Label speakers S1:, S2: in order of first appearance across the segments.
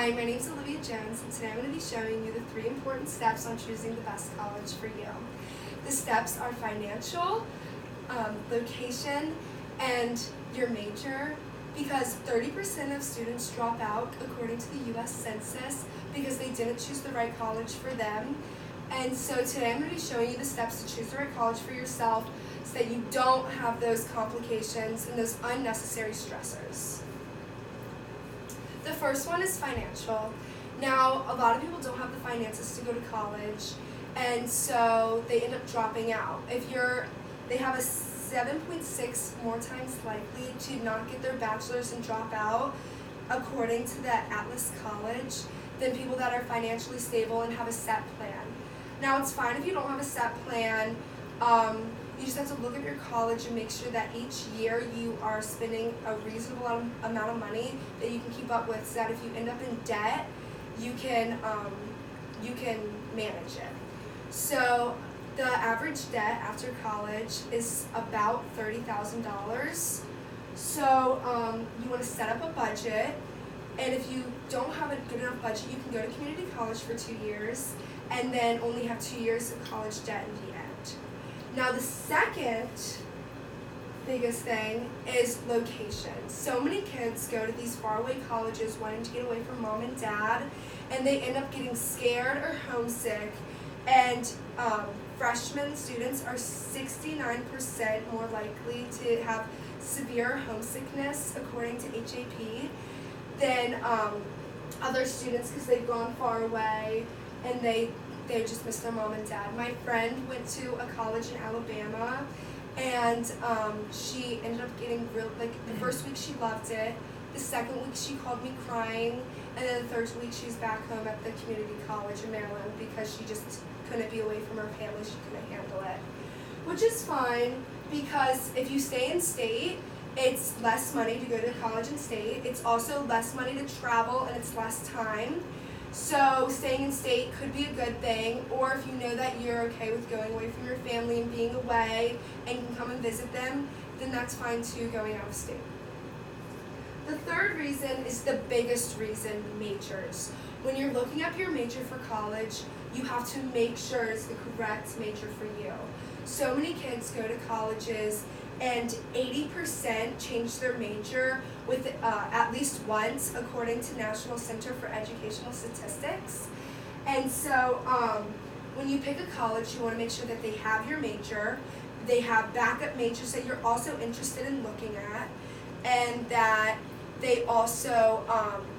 S1: Hi, my name is Olivia Jones, and today I'm going to be showing you the 3 important steps on choosing the best college for you. The steps are financial, location, and your major, because 30% of students drop out according to the U.S. Census because they didn't choose the right college for them. And so today I'm going to be showing you the steps to choose the right college for yourself so that you don't have those complications and those unnecessary stressors. The first one is financial. Now, a lot of people don't have the finances to go to college, and so they end up dropping out. They have a 7.6 more times likely to not get their bachelor's and drop out, according to the Atlas College, than people that are financially stable and have a set plan. Now, it's fine if you don't have a set plan. You just have to look at your college and make sure that each year you are spending a reasonable amount of money that you can keep up with, so that if you end up in debt, you can manage it. So the average debt after college is about $30,000. So you want to set up a budget, and if you don't have a good enough budget, you can go to community college for 2 years and then only have 2 years of college debt in the end. Now, the second biggest thing is location. So many kids go to these faraway colleges wanting to get away from mom and dad, and they end up getting scared or homesick. And freshman students are 69% more likely to have severe homesickness, according to HAP, than other students, because they've gone far away and they just miss their mom and dad. My friend went to a college in Alabama, and she ended up getting the first week she loved it, the second week she called me crying, and then the third week she was back home at the community college in Maryland because she just couldn't be away from her family, she couldn't handle it. Which is fine, because if you stay in state, it's less money to go to college in state, it's also less money to travel, and it's less time. So staying in state could be a good thing, or if you know that you're okay with going away from your family and being away and you can come and visit them, then that's fine too, going out of state. The third reason is the biggest reason: majors. When you're looking up your major for college, you have to make sure it's the correct major for you. So many kids go to colleges and 80% change their major with at least once, according to National Center for Educational Statistics. And so when you pick a college, you want to make sure that they have your major, they have backup majors that you're also interested in looking at, and that they also,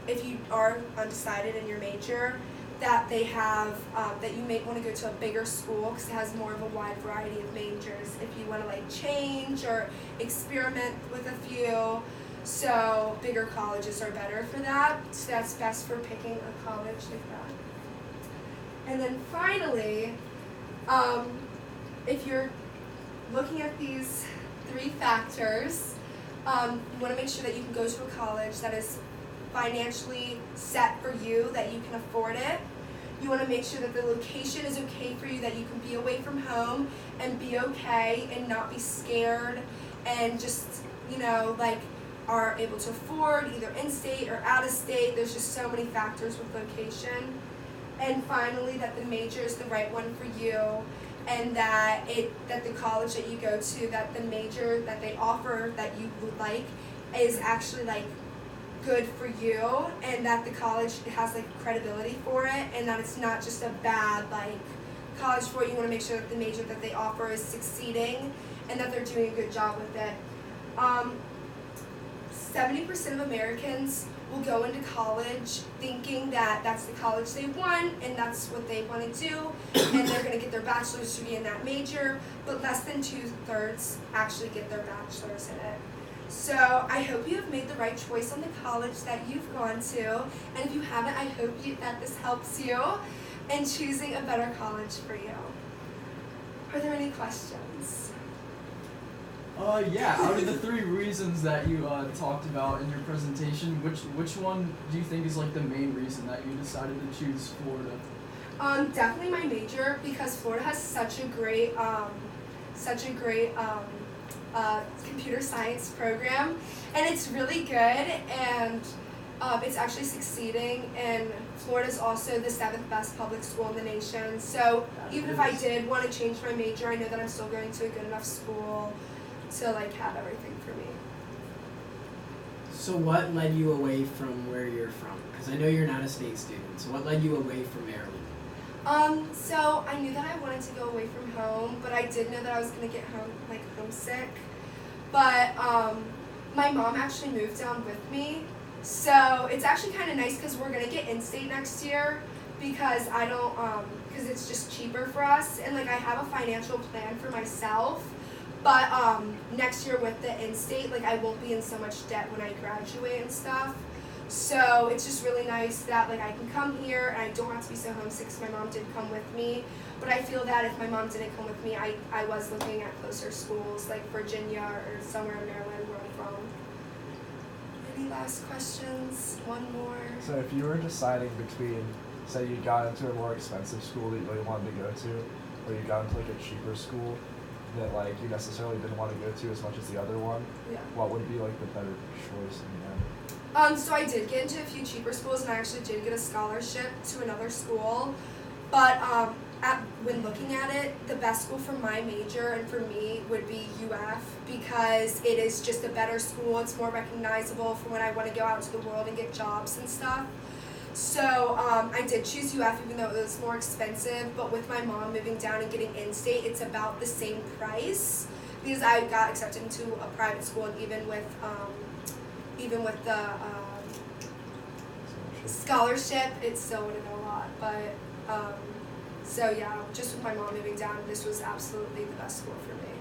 S1: if you are undecided in your major, that they have, that you may want to go to a bigger school because it has more of a wide variety of majors if you want to change or experiment with a few. So bigger colleges are better for that. So that's best for picking a college like that. And then finally, if you're looking at these 3 factors, you want to make sure that you can go to a college that is financially set for you, that you can afford it. You want to make sure that the location is okay for you, that you can be away from home and be okay and not be scared, and just, are able to afford either in-state or out-of-state. There's just so many factors with location. And finally, that the major is the right one for you, and that the college that you go to, that the major that they offer that you would like is actually good for you, and that the college has credibility for it, and that it's not just a bad college for it. You want to make sure that the major that they offer is succeeding and that they're doing a good job with it. 70% of Americans will go into college thinking that that's the college they want and that's what they want to do, and they're going to get their bachelor's degree in that major, but less than 2/3 actually get their bachelor's in it. So I hope you have made the right choice on the college that you've gone to, and if you haven't, I hope that this helps you in choosing a better college for you. Are there any questions?
S2: Yeah, out of the 3 reasons that you talked about in your presentation, which one do you think is the main reason that you decided to choose Florida?
S1: Definitely my major, because Florida has such a great computer science program, and it's really good, and It's actually succeeding, and Florida's also the 7th best public school in the nation. So even if I did want to change my major, I know that I'm still going to a good enough school to like have everything for me.
S3: So what led you away from where you're from? Because I know you're not a state student. So what led you away from Maryland?
S1: So I knew that I wanted to go away from home, but I did know that I was gonna get homesick. But my mom actually moved down with me, so it's actually kind of nice because we're gonna get in-state next year because because it's just cheaper for us, and like I have a financial plan for myself. But next year with the in-state, like I won't be in so much debt when I graduate and stuff. So it's just really nice that like I can come here and I don't have to be so homesick because my mom did come with me. But I feel that if my mom didn't come with me, I was looking at closer schools like Virginia or somewhere in Maryland where I'm from. Any last questions? One more.
S4: So if you were deciding between, say you got into a more expensive school that you really wanted to go to, or you got into like a cheaper school that like you necessarily didn't want to go to as much as the other one,
S1: Yeah.
S4: what would be like the better choice in the end?
S1: So I did get into a few cheaper schools, and I actually did get a scholarship to another school. But when looking at it, the best school for my major and for me would be UF because it is just a better school. It's more recognizable for when I want to go out to the world and get jobs and stuff. So I did choose UF even though it was more expensive. But with my mom moving down and getting in-state, it's about the same price because I got accepted into a private school, and even with the scholarship, it still would have been a lot. But so yeah, just with my mom moving down, this was absolutely the best school for me.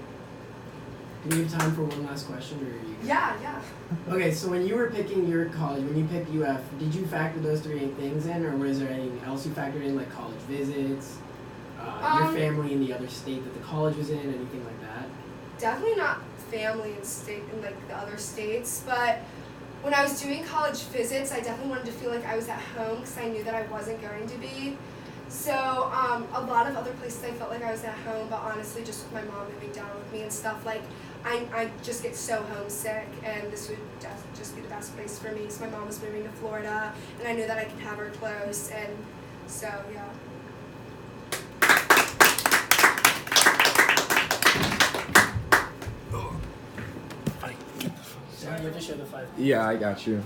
S3: Do we have time for one last question, or are you?
S1: Yeah.
S3: Okay, so when you were picking your college, when you picked UF, did you factor those 3 things in, or was there anything else you factored in, like college visits, your family in the other state that the college was in, anything like that?
S1: Definitely not family and state in like the other states, but when I was doing college visits, I definitely wanted to feel like I was at home because I knew that I wasn't going to be. So a lot of other places I felt like I was at home, but honestly just with my mom moving down with me and stuff, like I just get so homesick, and this would just be the best place for me because my mom was moving to Florida and I knew that I could have her close, and so yeah.
S3: Sorry, you have to show the 5.
S5: Yeah, I got you.